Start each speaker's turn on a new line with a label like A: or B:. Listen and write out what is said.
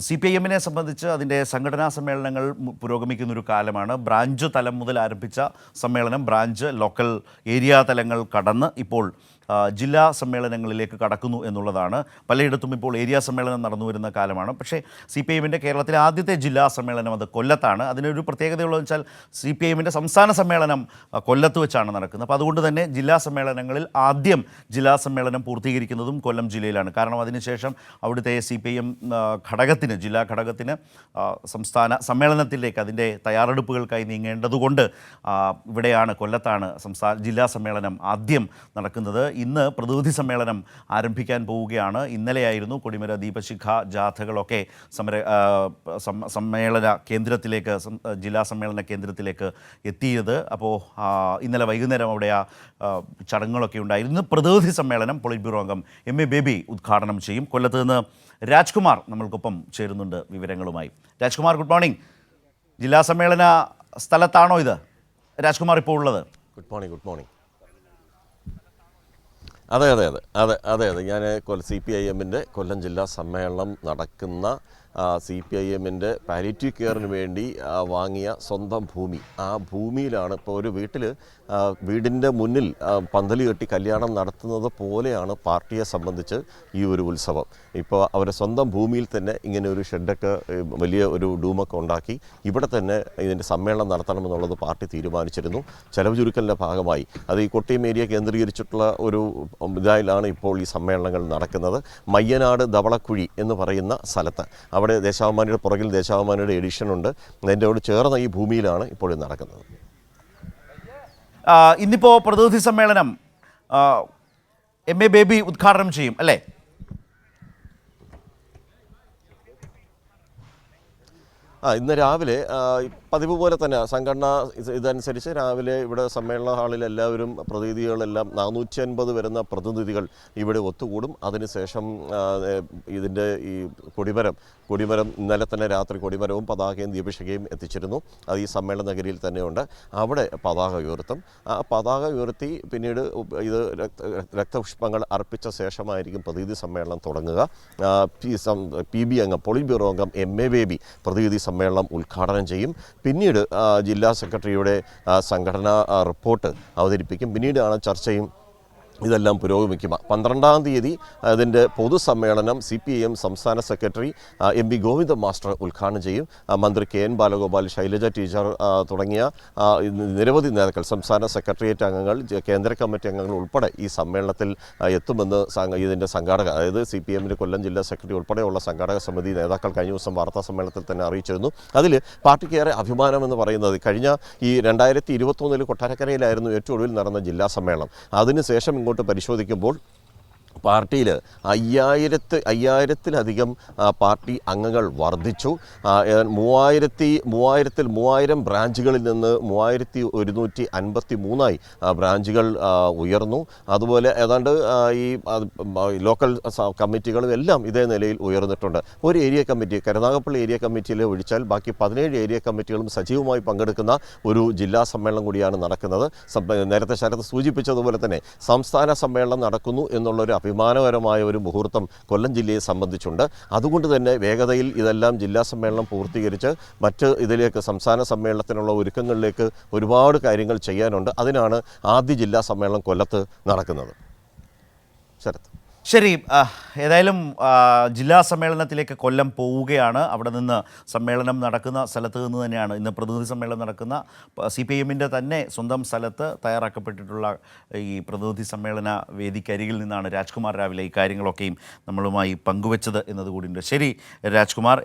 A: CPIM-നെ സംബന്ധിച്ച് അതിൻ്റെ സംഘടനാ സമ്മേളനങ്ങൾ പുരോഗമിക്കുന്നൊരു കാലമാണ്. ബ്രാഞ്ച് തലം മുതൽ ആരംഭിച്ച സമ്മേളനം ബ്രാഞ്ച്, ലോക്കൽ, ഏരിയ തലങ്ങൾ കടന്ന് ഇപ്പോൾ ജില്ലാ സമ്മേളനങ്ങളിലേക്ക് കടക്കുന്നു എന്നുള്ളതാണ്. പലയിടത്തും ഇപ്പോൾ ഏരിയ സമ്മേളനം നടന്നു വരുന്ന കാലമാണ്. പക്ഷേ CPIM-ൻ്റെ കേരളത്തിലെ ആദ്യത്തെ ജില്ലാ സമ്മേളനം അത് കൊല്ലത്താണ്. അതിനൊരു പ്രത്യേകതയുള്ളതെന്ന് വെച്ചാൽ CPIM-ൻ്റെ സംസ്ഥാന സമ്മേളനം കൊല്ലത്ത് വെച്ചാണ് നടക്കുന്നത്. അപ്പോൾ അതുകൊണ്ട് തന്നെ ജില്ലാ സമ്മേളനങ്ങളിൽ ആദ്യം ജില്ലാ സമ്മേളനം പൂർത്തീകരിക്കുന്നതും കൊല്ലം ജില്ലയിലാണ്. കാരണം അതിനുശേഷം അവിടുത്തെ CPIM ഘടകത്തിന്, ജില്ലാ ഘടകത്തിന് സംസ്ഥാന സമ്മേളനത്തിലേക്ക് അതിൻ്റെ തയ്യാറെടുപ്പുകൾക്കായി നീങ്ങേണ്ടതുകൊണ്ട് ഇവിടെയാണ്, കൊല്ലത്താണ് ജില്ലാ സമ്മേളനം ആദ്യം നടക്കുന്നത്. ഇന്ന് പ്രതിനിധി സമ്മേളനം ആരംഭിക്കാൻ പോവുകയാണ്. ഇന്നലെയായിരുന്നു കൊടിമര, ദീപശിഖ ജാഥകളൊക്കെ സമ്മേളന കേന്ദ്രത്തിലേക്ക്, ജില്ലാ സമ്മേളന കേന്ദ്രത്തിലേക്ക് എത്തിയത്. അപ്പോൾ ഇന്നലെ വൈകുന്നേരം അവിടെ ചടങ്ങുകളൊക്കെ ഉണ്ടായിരുന്നു. ഇന്ന് പ്രതിനിധി സമ്മേളനം പൊളിറ്റ് ബ്യൂറോ അംഗം MA ബേബി ഉദ്ഘാടനം ചെയ്യും. കൊല്ലത്ത് നിന്ന് രാജ്കുമാർ നമ്മൾക്കൊപ്പം ചേരുന്നുണ്ട് വിവരങ്ങളുമായി. Rajkumar, good morning. ജില്ലാ സമ്മേളന സ്ഥലത്താണോ ഇത് രാജ്കുമാർ ഇപ്പോൾ ഉള്ളത്?
B: Good morning. അതെ, ഞാൻ CPIM-ൻ്റെ കൊല്ലം ജില്ലാ സമ്മേളനം നടക്കുന്ന CPIM-ൻ്റെ പാലിയേറ്റീവ് കെയറിന് വേണ്ടി വാങ്ങിയ സ്വന്തം ഭൂമി, ആ ഭൂമിയിലാണ് ഇപ്പോൾ ഒരു വീടിൻ്റെ മുന്നിൽ പന്തല് കെട്ടി കല്യാണം നടത്തുന്നത് പോലെയാണ് പാർട്ടിയെ സംബന്ധിച്ച് ഈ ഒരു ഉത്സവം. ഇപ്പോൾ അവരുടെ സ്വന്തം ഭൂമിയിൽ തന്നെ ഇങ്ങനെ ഒരു ഷെഡൊക്കെ, വലിയ ഒരു ഡൂമൊക്കെ ഉണ്ടാക്കി ഇവിടെ തന്നെ ഇതിൻ്റെ സമ്മേളനം നടത്തണമെന്നുള്ളത് പാർട്ടി തീരുമാനിച്ചിരുന്നു. ചെലവ് ചുരുക്കലിൻ്റെ ഭാഗമായി അത് ഈ കൊട്ടിയം ഏരിയ കേന്ദ്രീകരിച്ചിട്ടുള്ള ഒരു ഇതായിലാണ് ഇപ്പോൾ ഈ സമ്മേളനങ്ങൾ നടക്കുന്നത്. മയ്യനാട് ധവളക്കുഴി എന്ന് പറയുന്ന സ്ഥലത്ത്, അവിടെ ദേശാഭിമാനിയുടെ പുറകിൽ ദേശാഭിമാനിയുടെ എഡിഷൻ ഉണ്ട്. അതിൻ്റെയോട് ചേർന്ന ഈ ഭൂമിയിലാണ് ഇപ്പോൾ ഇത് നടക്കുന്നത്.
A: ഇന്നിപ്പോൾ പ്രതിനിധി സമ്മേളനം MA ബേബി ഉദ്ഘാടനം ചെയ്യും അല്ലേ?
B: ഇന്ന് രാവിലെ പതിവ് പോലെ തന്നെ സംഘടന ഇതനുസരിച്ച് രാവിലെ ഇവിടെ സമ്മേളന ഹാളിൽ എല്ലാവരും, പ്രതിനിധികളെല്ലാം 450 വരുന്ന പ്രതിനിധികൾ ഇവിടെ ഒത്തുകൂടും. അതിനുശേഷം ഇതിൻ്റെ ഈ കൊടിമരം ഇന്നലെ തന്നെ രാത്രി കൊടിമരവും പതാകയും ദീപശിഖയും എത്തിച്ചിരുന്നു. അത് ഈ സമ്മേളന നഗരിയിൽ തന്നെയുണ്ട്. അവിടെ പതാക ഉയർത്തും. ആ പതാക ഉയർത്തി പിന്നീട് ഇത് രക്തപുഷ്പങ്ങൾ അർപ്പിച്ച ശേഷമായിരിക്കും പ്രതിനിധി സമ്മേളനം തുടങ്ങുക. PB അംഗം, പൊളിറ്റ് ബ്യൂറോ അംഗം MA ബേബി പ്രതിനിധി സമ്മേളനം ഉദ്ഘാടനം ചെയ്യും. പിന്നീട് ജില്ലാ സെക്രട്ടറിയുടെ സംഘടനാ റിപ്പോർട്ട് അവതരിപ്പിക്കും. പിന്നീടാണ് ചർച്ചയും ഇതെല്ലാം പുരോഗമിക്കും. 12-ാം തീയതി അതിൻ്റെ പൊതുസമ്മേളനം CPIM സംസ്ഥാന സെക്രട്ടറി MB ഗോവിന്ദൻ മാസ്റ്റർ ഉദ്ഘാടനം ചെയ്യും. മന്ത്രി KN ബാലഗോപാൽ, ശൈലജ ടീച്ചർ തുടങ്ങിയ നിരവധി നേതാക്കൾ, സംസ്ഥാന സെക്രട്ടേറിയറ്റ് അംഗങ്ങൾ, കേന്ദ്ര കമ്മിറ്റി അംഗങ്ങൾ ഉൾപ്പെടെ ഈ സമ്മേളനത്തിൽ എത്തുമെന്ന് ഇതിൻ്റെ സംഘാടക, അതായത് CPIM-ൻ്റെ കൊല്ലം ജില്ലാ സെക്രട്ടറി ഉൾപ്പെടെയുള്ള സംഘാടക സമിതി നേതാക്കൾ കഴിഞ്ഞ ദിവസം വാർത്താ സമ്മേളനത്തിൽ തന്നെ അറിയിച്ചിരുന്നു. അതിൽ പാർട്ടിക്കേറെ അഭിമാനമെന്ന് പറയുന്നത്, കഴിഞ്ഞ ഈ 2021 കൊട്ടാരക്കരയിലായിരുന്നു ഏറ്റവും ഒടുവിൽ നടന്ന ജില്ലാ സമ്മേളനം. അതിനുശേഷം ഇങ്ങോട്ട് പരിശോധിക്കുമ്പോൾ പാർട്ടിയിൽ 5000-ത്തിലധികം പാർട്ടി അംഗങ്ങൾ വർദ്ധിച്ചു. 3000 ബ്രാഞ്ചുകളിൽ നിന്ന് 3153 ബ്രാഞ്ചുകൾ ഉയർന്നു. അതുപോലെ ഏതാണ്ട് ഈ ലോക്കൽ കമ്മിറ്റികളും എല്ലാം ഇതേ നിലയിൽ ഉയർന്നിട്ടുണ്ട്. ഒരു ഏരിയ കമ്മിറ്റി, കരുനാഗപ്പള്ളി ഏരിയ കമ്മിറ്റിയിൽ ഒഴിച്ചാൽ ബാക്കി 17 ഏരിയ കമ്മിറ്റികളും സജീവമായി പങ്കെടുക്കുന്ന ഒരു ജില്ലാ സമ്മേളനം കൂടിയാണ് നടക്കുന്നത്. നേരത്തെ ശരത് സൂചിപ്പിച്ചതുപോലെ തന്നെ സംസ്ഥാന സമ്മേളനം നടക്കുന്നു എന്നുള്ളൊരു അഭിമാനകരമായ ഒരു മുഹൂർത്തം കൊല്ലം ജില്ലയെ സംബന്ധിച്ചുണ്ട്. അതുകൊണ്ട് തന്നെ വേഗതയിൽ ഇതെല്ലാം ജില്ലാ സമ്മേളനം പൂർത്തീകരിച്ച് മറ്റ് ഇതിലേക്ക്, സംസ്ഥാന സമ്മേളനത്തിനുള്ള ഒരുക്കങ്ങളിലേക്ക് ഒരുപാട് കാര്യങ്ങൾ ചെയ്യാനുണ്ട്. അതിനാണ് ആദ്യ ജില്ലാ സമ്മേളനം കൊല്ലത്ത് നടക്കുന്നത്. ശരത്.
A: ശരി, ഏതായാലും ജില്ലാ സമ്മേളനത്തിലേക്ക് കൊല്ലം പോവുകയാണ്. അവിടെ നിന്ന് സമ്മേളനം നടക്കുന്ന സ്ഥലത്ത് നിന്ന് തന്നെയാണ് ഇന്ന് പ്രതിനിധി സമ്മേളനം നടക്കുന്ന CPIM-ൻ്റെ തന്നെ സ്വന്തം സ്ഥലത്ത് തയ്യാറാക്കപ്പെട്ടിട്ടുള്ള ഈ പ്രതിനിധി സമ്മേളന വേദിക്കരികിൽ നിന്നാണ് രാജ്കുമാർ രാവിലെ ഈ കാര്യങ്ങളൊക്കെയും നമ്മളുമായി പങ്കുവച്ചത് എന്നതുകൂടിയുണ്ട്. ശരി രാജ്കുമാർ.